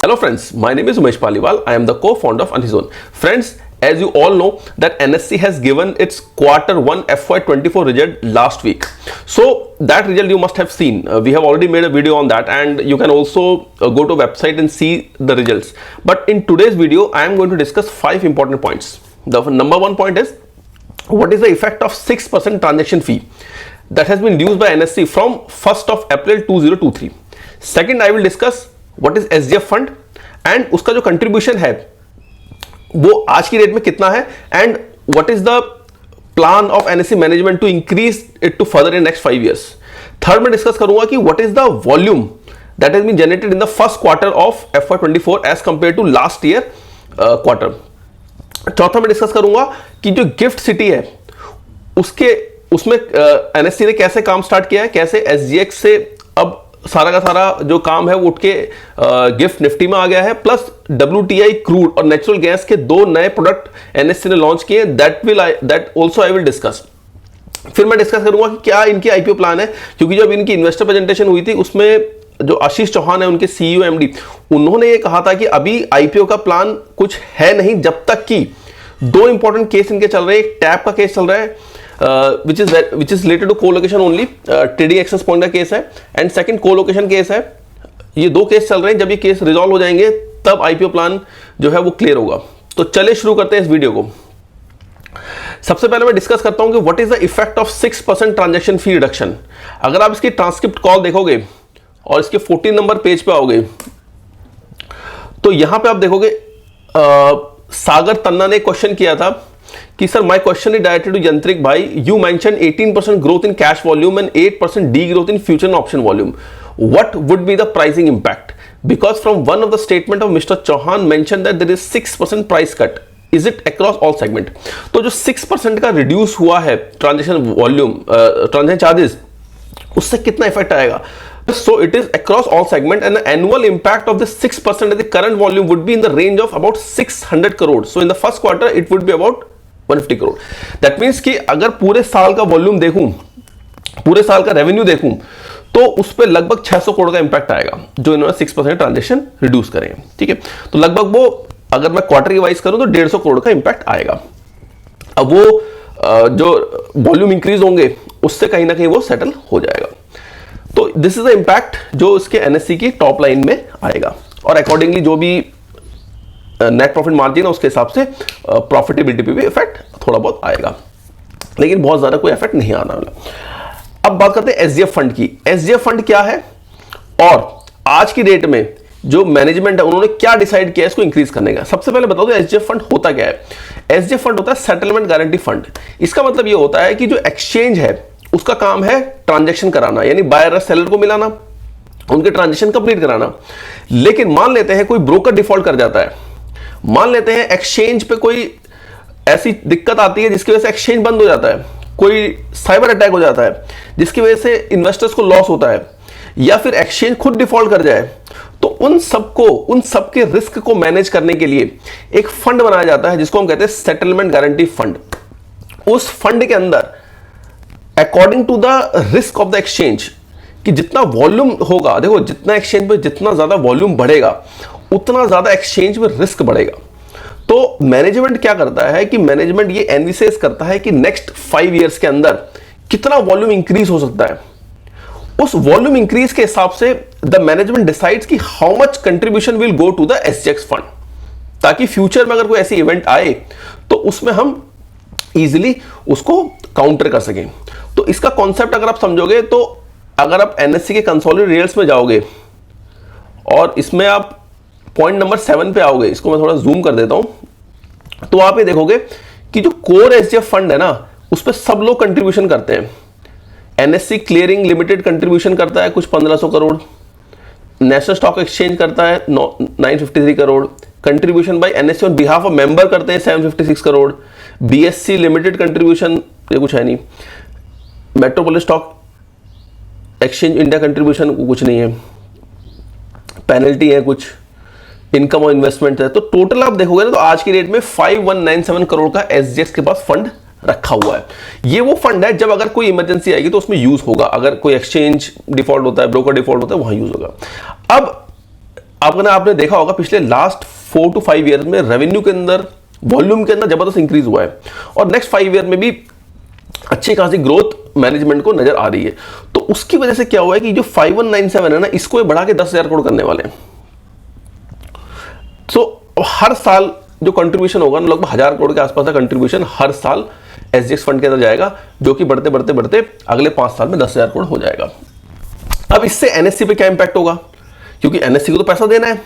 Hello friends, my name is Umesh Paliwal. I am the co-founder of Antizone. Friends, as you all know that NSE has given its quarter 1 FY24 result last week. So that result you must have seen. We have already made a video on that, and you can also go to website and see the results. But in today's video, I am going to discuss 5 important points. The number 1 point is, what is the effect of 6% transaction fee that has been reduced by NSE from 1st of April 2023. Second, I will discuss what is SGF fund and उसका जो contribution है वो आज की date में कितना है, and what is the plan of NSC management to increase it to further in next 5 years. Third में डिस्कस करूंगा कि what is the volume that has been generated in the first quarter of FY24 as compare to last year quarter. चौथा में discuss करूंगा कि जो gift city है उसमें एनएससी ने कैसे काम स्टार्ट किया है, कैसे एसजीएक्स से अब सारा का सारा जो काम है वो उठ के गिफ्ट निफ्टी में आ गया है, प्लस WTI क्रूड और नेचुरल गैस के 2 नए प्रोडक्ट एनएससी ने लॉन्च किए. That also I will discuss. फिर मैं डिस्कस करूंगा कि क्या इनकी आईपीओ प्लान है, क्योंकि जब इनकी इन्वेस्टर प्रेजेंटेशन हुई थी उसमें जो आशीष चौहान है उनके सीईओ एमडी, उन्होंने ये कहा था कि अभी आईपीओ का प्लान कुछ है नहीं जब तक कि 2 इंपॉर्टेंट केस इनके चल रहे हैं. एक टैप का केस चल रहा है which is related to co-location only, trading access point का केस है, एंड सेकंड co-location केस है. ये 2 केस चल रहे हैं. जब ये केस रिजॉल्व हो जाएंगे तब आईपीओ प्लान जो है वो क्लियर होगा. तो चलिए शुरू करते हैं इस वीडियो को. सबसे पहले मैं डिस्कस करता हूं कि what is the effect of 6% transaction fee reduction. अगर आप इसकी ट्रांसक्रिप्ट कॉल देखोगे और इसके 14 नंबर पेज पे आओगे तो यहां पे आप देखोगे सागर तन्ना ने क्वेश्चन किया था कि sir my question is directed to Yantrik भाई. You mention 18% growth in cash volume and 8% the growth in future option volume. What would be the pricing impact? Because from one of the statement of mister Chauhan mention that there is 6% price cut. Is it across all segment? तो जो 6% का reduce हुआ है transaction volume, transaction charges, उससे कितना effect आएगा? So it is across all segment, and the annual impact of the 6% of the current volume would be in the range of about 600 crore. So in the first quarter it would be about 150 crore. That means कि अगर पूरे साल का volume देखूं, पूरे साल का revenue देखूं, तो उस पर लगभग 600 करोड़ का इंपैक्ट आएगा जो इन्होंने 6% ट्रांजेक्शन रिड्यूस करेंगे. ठीक है, तो लगभग वो अगर मैं क्वार्टर की वाइज करूं तो 150 करोड़ का इंपैक्ट आएगा. अब वो जो वॉल्यूम इंक्रीज होंगे उससे कहीं ना कहीं वो सेटल हो जाएगा. तो दिस इज द इंपैक्ट जो इसके एनएससी की टॉप लाइन में आएगा, और अकॉर्डिंगली जो भी नेट प्रॉफिट मार्जिन है उसके हिसाब से प्रॉफिटेबिलिटी पे भी इफेक्ट थोड़ा बहुत आएगा, लेकिन बहुत ज्यादा कोई इफेक्ट नहीं आना वाला. अब बात करते हैं एसजीएफ फंड की. एसजीएफ फंड क्या है और आज की डेट में जो मैनेजमेंट है उन्होंने क्या डिसाइड किया इसको इंक्रीज करने का. सबसे पहले बताओ तो एसजीएफ फंड होता क्या है. एसजीएफ फंड होता है सेटलमेंट गारंटी फंड. इसका मतलब यह होता है कि जो एक्सचेंज है उसका काम है ट्रांजैक्शन कराना, यानी बायर और सेलर को मिलाना, उनके ट्रांजैक्शन कंप्लीट कराना. लेकिन मान लेते हैं कोई ब्रोकर डिफॉल्ट कर जाता है, मान लेते हैं एक्सचेंज पे कोई ऐसी दिक्कत आती है जिसकी वजह से एक्सचेंज बंद हो जाता है, कोई साइबर अटैक हो जाता है जिसकी वजह से इन्वेस्टर्स को लॉस होता है, या फिर एक्सचेंज खुद डिफॉल्ट कर जाए, तो उन सबके रिस्क को मैनेज करने के लिए एक फंड बनाया जाता है जिसको हम कहते हैं सेटलमेंट गारंटी फंड. उस फंड के अंदर according to the risk of the exchange कि जितना वॉल्यूम होगा, देखो जितना एक्सचेंज में जितना ज्यादा वॉल्यूम बढ़ेगा उतना ज्यादा एक्सचेंज में रिस्क बढ़ेगा. तो मैनेजमेंट क्या करता है कि मैनेजमेंट ये एनालिसिस करता है कि नेक्स्ट 5 years के अंदर कितना वॉल्यूम इंक्रीज हो सकता है. उस वॉल्यूम इंक्रीज के हिसाब से द मैनेजमेंट डिसाइड्स कि how much contribution will go to the SGX fund, ताकि फ्यूचर में अगर कोई ऐसी इवेंट आए तो उसमें हम इजीली उसको काउंटर कर सकें. तो इसका कॉन्सेप्ट अगर आप समझोगे तो अगर आप एनएससी के कंसोलिडेटेड रिजल्ट्स में जाओगे और इसमें आप पॉइंट नंबर 7 पे आओगे, इसको मैं थोड़ा जूम कर देता हूं, तो आप ये देखोगे कि जो कोर एसजीएफ फंड है ना उस पर सब लोग कंट्रीब्यूशन करते हैं. एनएससी क्लियरिंग लिमिटेड कंट्रीब्यूशन करता है कुछ 1500 करोड़, नेशनल स्टॉक एक्सचेंज करता है 953 crore, contribution by NSC on behalf of member करते हैं 756 करोड़, बीएससी लिमिटेड कंट्रीब्यूशन ये कुछ है नहीं, metropolis stock exchange India contribution कुछ नहीं है, पेनल्टी है कुछ, इनकम और इन्वेस्टमेंट है. तो टोटल आप देखोगे ना तो आज की डेट में 5197 करोड़ का एसजीएक्स के पास फंड रखा हुआ है। ये वो फंड है जब अगर कोई इमरजेंसी आएगी तो उसमें यूज होगा, अगर कोई एक्सचेंज डिफॉल्ट होता है, ब्रोकर डिफॉल्ट होता है, वहां यूज होगा। अब आपने देखा होगा पिछले लास्ट 4 to 5 ईयर में रेवेन्यू के अंदर, वॉल्यूम के अंदर जबरदस्त इंक्रीज हुआ है और नेक्स्ट 5 ईयर में भी अच्छी खासी ग्रोथ मैनेजमेंट को नजर आ रही है। तो उसकी वजह से क्या हुआ है कि जो 5197 है ना, इसको ये बढ़ा के 10,000 करोड़ करने वाले हैं। हर साल जो कंट्रीब्यूशन होगा ना, लगभग 1000 करोड़ के आसपास का कंट्रीब्यूशन हर साल एसजीएक्स फंड के अंदर जाएगा, जो कि बढ़ते बढ़ते बढ़ते अगले 5 साल में 10,000 करोड़ हो जाएगा। अब इससे एनएससी पे क्या इंपैक्ट होगा, क्योंकि एनएससी को तो पैसा देना है,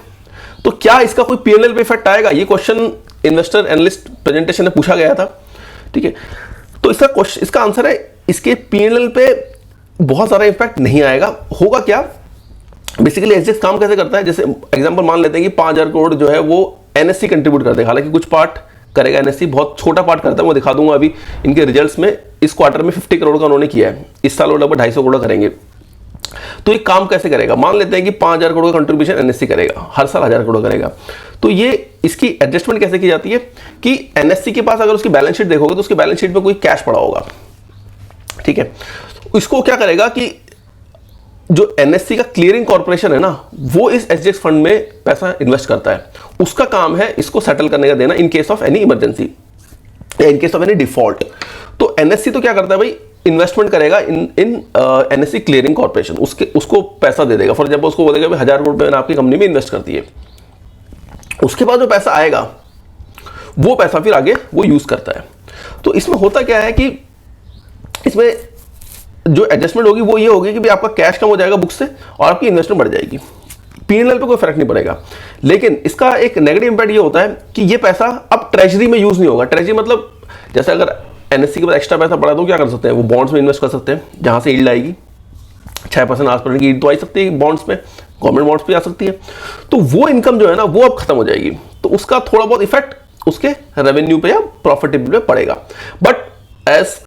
तो क्या इसका कोई पीएनएल पे इफेक्ट आएगा? ये क्वेश्चन इन्वेस्टर एनालिस्ट प्रेजेंटेशन में पूछा गया था, ठीक है। तो इसका आंसर है, इसके पीएनएल पे बहुत सारा इंपैक्ट नहीं आएगा। होगा क्या, बेसिकली एसजीएक्स काम कैसे करता है, जैसे एग्जांपल मान लेते हैं कि 5000 करोड़ जो है वो एनएससी कंट्रीब्यूट करते हैं, हालांकि कुछ पार्ट करेगा एनएससी, बहुत छोटा पार्ट करता है, मैं दिखा दूंगा अभी इनके रिजल्ट्स में। इस क्वार्टर में 50 करोड़ का उन्होंने किया है, इस साल वो लगभग 250 करोड़ करेंगे। तो ये काम कैसे करेगा, मान लेते हैं कि 5000 करोड़ का कंट्रीब्यूशन एनएससी करेगा, हर साल 1000 करोड़ करेगा। तो ये इसकी एडजस्टमेंट कैसे की जाती है कि एनएससी के पास अगर उसकी बैलेंस शीट देखोगे तो उसकी बैलेंस शीट में कोई कैश पड़ा होगा, ठीक है। इसको क्या करेगा कि जो एनएससी का क्लियरिंग कॉर्पोरेशन है ना, वो इस एसजीएक्स फंड में पैसा इन्वेस्ट करता है, उसका काम है इसको सेटल करने का देना in case of any emergency या in case of any default. तो एनएससी तो क्या करता है भाई, इन्वेस्टमेंट करेगा इन एनएससी क्लियरिंग कॉर्पोरेशन, उसको पैसा दे देगा। फॉर एग्जाम्पल उसको बोलेगा 1000 करोड़ रुपए आपकी कंपनी में इन्वेस्ट करती है, उसके बाद जो पैसा आएगा वो पैसा फिर आगे वो यूज करता है। तो इसमें होता क्या है कि इसमें जो एडजस्टमेंट होगी वो ये होगी कि भाई आपका कैश कम हो जाएगा बुक से और आपकी इन्वेस्टमेंट बढ़ जाएगी, पीएनएल पे कोई फर्क नहीं पड़ेगा। लेकिन इसका एक नेगेटिव इंपैक्ट ये होता है कि ये पैसा अब ट्रेजरी में यूज नहीं होगा। ट्रेजरी मतलब जैसे अगर एनएससी के पास एक्स्ट्रा पैसा पड़ा तो क्या कर सकते हैं, वो बॉन्ड्स में इन्वेस्ट कर सकते हैं, जहां से यील्ड आएगी 6% 8% की यील्ड तो आ सकती है बॉन्ड्स में, गवर्नमेंट बॉन्ड्स पे आ सकती है। तो वो इनकम जो है ना वो अब खत्म हो जाएगी, तो उसका थोड़ा बहुत इफेक्ट उसके रेवेन्यू पे या प्रॉफिटेबिलिटी पे पड़ेगा। बट एज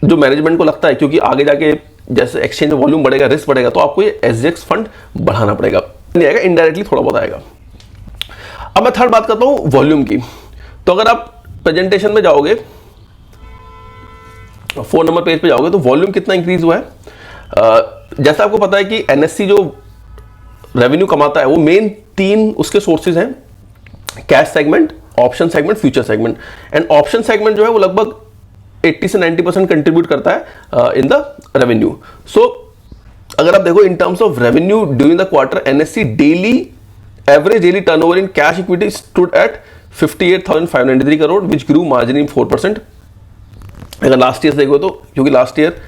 जो मैनेजमेंट को लगता है, क्योंकि आगे जाके जैसे एक्सचेंज में वॉल्यूम बढ़ेगा, रिस्क बढ़ेगा, तो आपको ये एसजीएक्स फंड बढ़ाना पड़ेगा, नहीं आएगा, इनडायरेक्टली थोड़ा बहुत आएगा। अब मैं थर्ड बात करता हूं वॉल्यूम की। तो अगर आप प्रेजेंटेशन में जाओगे, 4 नंबर पेज पे जाओगे, तो वॉल्यूम कितना इंक्रीज हुआ है। जैसा आपको पता है कि एनएससी जो रेवेन्यू कमाता है वो मेन 3 उसके सोर्सेज हैं, cash segment, option segment, future segment. And option segment जो है वो लगभग 80 से 90% कंट्रीब्यूट करता है इन द रेवेन्यू। सो अगर आप देखो in terms of revenue during the quarter, NSC average daily turnover in cash equity stood at 58,593 crore which grew marginally 4%। अगर लास्ट ईयर देखो तो, क्योंकि लास्ट ईयर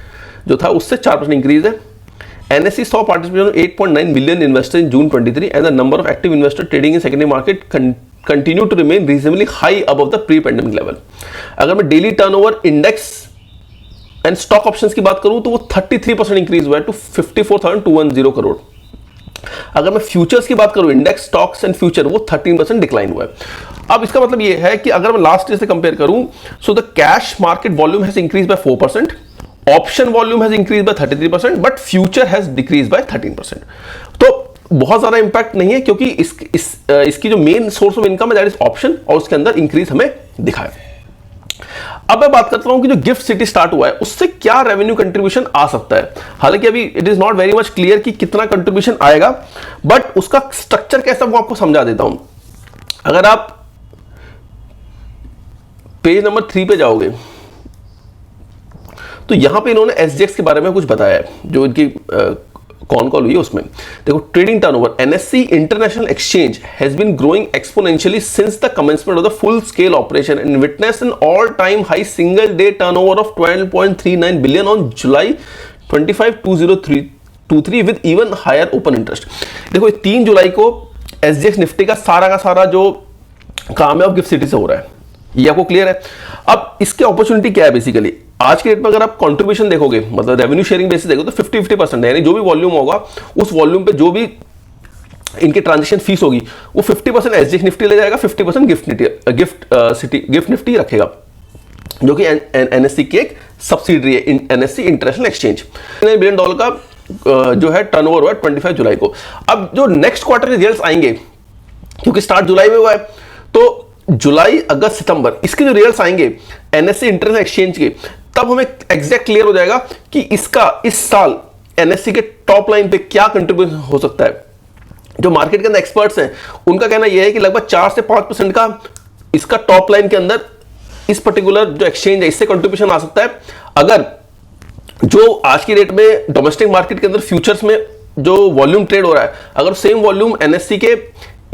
जो था उससे 4% इंक्रीज है। NSE saw participation of 8.9 million investors in June 23 and the number of active investors trading in secondary market continue to remain reasonably high above the pre-pandemic level. अगर मैं daily turnover index and stock options की बात करूं तो वो 33% increase हुआ है to 54,210 crore. अगर मैं फ्यूचर्स की बात करूं, इंडेक्स, स्टॉक्स एंड फ्यूचर, वो 13% डिक्लाइन हुआ है। अब इसका मतलब ये है कि अगर मैं लास्ट ईयर से कंपेयर करूं, so the cash market volume has increase by 4%, option volume has increase by 33%, but future has decrease by 13%। तो बहुत ज्यादा इंपैक्ट नहीं है, क्योंकि इसकी जो मेन सोर्स ऑफ इनकम है दैट इज ऑप्शन, और उसके अंदर इंक्रीज हमें दिखा है। अब मैं बात करता हूं कि जो गिफ्ट सिटी स्टार्ट हुआ है उससे क्या रेवेन्यू कंट्रीब्यूशन आ सकता है। हालांकि अभी it is not very much clear कि कितना कंट्रीब्यूशन आएगा, बट उसका स्ट्रक्चर कैसा वो आपको समझा देता हूं। अगर आप पेज नंबर 3 पे जाओगे तो यहां पे इन्होंने एसजीएक्स के बारे में कुछ बताया है, जो इनकी कौन कॉल हुई है उसमें देखो। Trading turnover, NSC international exchange has been growing exponentially since the commencement of the full scale operation and witness an all time high single day turnover of 12.39 billion on July 25, 2023 with even higher open interest. देखो 3 जुलाई को SGX Nifty का सारा जो काम है वो gift city से हो रहा है, ये आपको क्लियर है। अब इसके अपॉर्चुनिटी क्या है बेसिकली, आज के डेट में अगर आप कंट्रीब्यूशन देखोगे, मतलब रेवेन्यू शेयरिंग बेसिस देखो तो 50-50% है, यानी जो भी वॉल्यूम होगा उस वॉल्यूम पे जो भी इनके ट्रांजैक्शन फीस होगी वो 50% एसजीएक्स निफ्टी ले जाएगा, 50% गिफ्ट निफ्टी रखेगा, जो कि एनएससी की एक सब्सिडरी है, एनएससी इंटरनेशनल एक्सचेंज। $9 बिलियन का जो है टर्नओवर हुआ 25 जुलाई को। अब जो नेक्स्ट क्वार्टर रिजल्ट्स आएंगे, क्योंकि स्टार्ट जुलाई में हुआ है, तो जुलाई अगस्त सितंबर इसके जो रिजल्ट्स आएंगे एनएससी इंटरनेशनल एक्सचेंज के, तब हमें एग्जैक्ट क्लियर हो जाएगा कि इसका इस साल एनएससी के टॉप लाइन पे क्या कंट्रीब्यूशन हो सकता है। जो मार्केट के अंदर एक्सपर्ट्स हैं उनका कहना यह है कि लगभग 4 से 5% का इसका टॉप लाइन के अंदर इस पर्टिकुलर जो एक्सचेंज है इससे कंट्रीब्यूशन आ सकता है। अगर जो आज की डेट में डोमेस्टिक मार्केट के अंदर फ्यूचर्स में जो वॉल्यूम ट्रेड हो रहा है, अगर सेम वॉल्यूम एनएससी के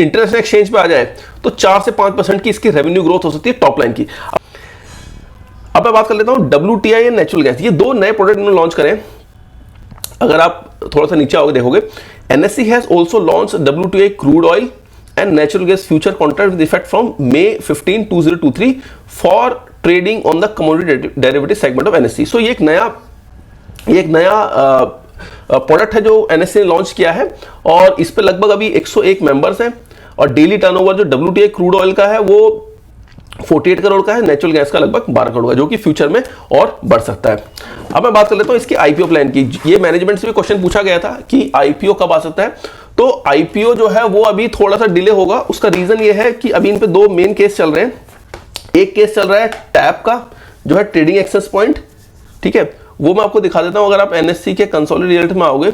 इंटरनेशनल एक्सचेंज पे आ जाए तो 4 से 5% की इसकी रेवेन्यू ग्रोथ हो सकती है टॉप लाइन की। अब मैं बात कर लेता हूं WTI एंड नेचुरल गैस, ये दो नए प्रोडक्ट इन्होंने लॉन्च करें। अगर आप थोड़ा सा नीचे आओगे देखोगे NSC has also launch WTI crude oil and natural gas future contract with effect from May 15, 2023 for trading on the commodity derivative segment of NSC. So ये एक नया प्रोडक्ट है जो एनएससी ने लॉन्च किया है और इस पे लगभग अभी 101 मेंबर्स हैं और डेली टर्नओवर जो WTI क्रूड ऑयल का है वो 48 करोड़ का है, नेचुरल गैस का लगभग 12 करोड़ का, जो कि फ्यूचर में और बढ़ सकता है। अब मैं बात कर लेता हूं इसकी आईपीओ प्लान की। ये मैनेजमेंट से भी क्वेश्चन पूछा गया था कि आईपीओ कब आ सकता है, तो आईपीओ जो है वो अभी थोड़ा सा डिले होगा। उसका रीजन ये है कि अभी इन पे दो मेन केस चल रहे हैं। एक केस चल रहा है टैप का जो है ट्रेडिंग एक्सेस पॉइंट, ठीक है, वो मैं आपको दिखा देता हूं। अगर आप एनएससी के कंसोलिडेटेड रिजल्ट में आओगे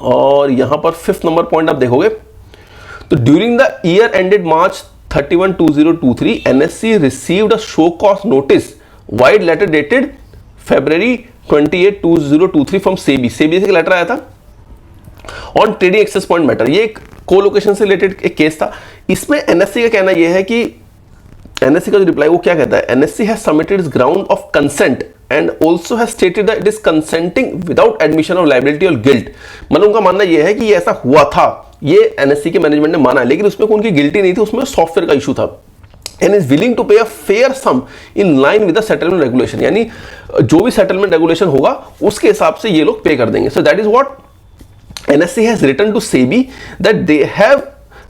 और यहां पर 5th नंबर पॉइंट आप देखोगे तो during the year ended March 31, 2023 NSE received a show cause notice wide letter dated February 28, 2023 from SEBI से एक लेटर आया था on trading access point matter. ये एक कोलोकेशन से रिलेटेड एक केस था। इसमें एनएससी का कहना यह है कि एनएससी का जो रिप्लाई वो क्या कहता है, NSC has submitted it's ground of consent and also has stated that it is consenting without admission of liability और गिल्ट। मतलब उनका मानना यह है कि ये ऐसा हुआ था, ये एनएससी के मैनेजमेंट ने माना है, लेकिन उसमें उनकी गिल्टी नहीं थी, उसमें सॉफ्टवेयर का इशू था। And is willing to pay a fair sum in line with the settlement regulation, यानी जो भी सेटलमेंट रेगुलेशन होगा उसके हिसाब से ये लोग पे कर देंगे। So that is what NSE has written to SEBI that they have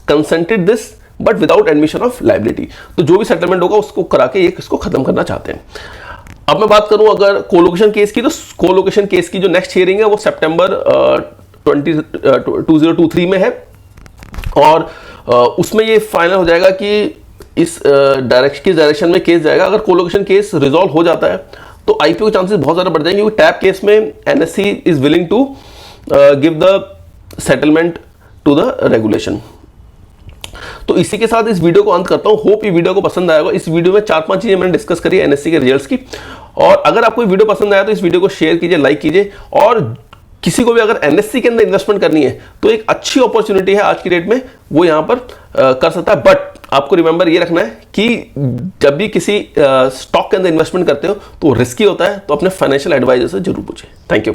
consented this but without admission of liability। तो जो भी सेटलमेंट होगा उसको करा के ये इसको खत्म करना चाहते हैं। अब मैं बात करूं अगर कोलोकेशन केस की, तो कोलोकेशन केस की जो नेक्स्ट हियरिंग है वो सितंबर 2023 में है और उसमें ये फाइनल हो जाएगा कि इस डायरेक्शन में केस जाएगा। अगर कोलोकेशन केस रिजॉल्व हो जाता है तो आईपीओ के चांसेस बहुत ज्यादा बढ़ जाएंगे, क्योंकि टैप केस में NSC is willing to give the settlement to the regulation. तो इसी के साथ इस वीडियो को अंत करता हूं। होप ये वीडियो को पसंद आएगा। इस वीडियो में 4-5 चीजें मैंने डिस्कस करी एनएससी के रिजल्ट्स की, और अगर आपको वीडियो पसंद आया तो इस वीडियो को शेयर कीजिए, लाइक कीजिए, और किसी को भी अगर एनएससी के अंदर इन्वेस्टमेंट करनी है तो एक अच्छी अपॉर्चुनिटी है आज की डेट में, वो यहां पर कर सकता है। बट आपको रिमेंबर ये रखना है कि जब भी किसी स्टॉक के अंदर इन्वेस्टमेंट करते हो तो रिस्की होता है, तो अपने फाइनेंशियल एडवाइजर से जरूर पूछें। Thank you.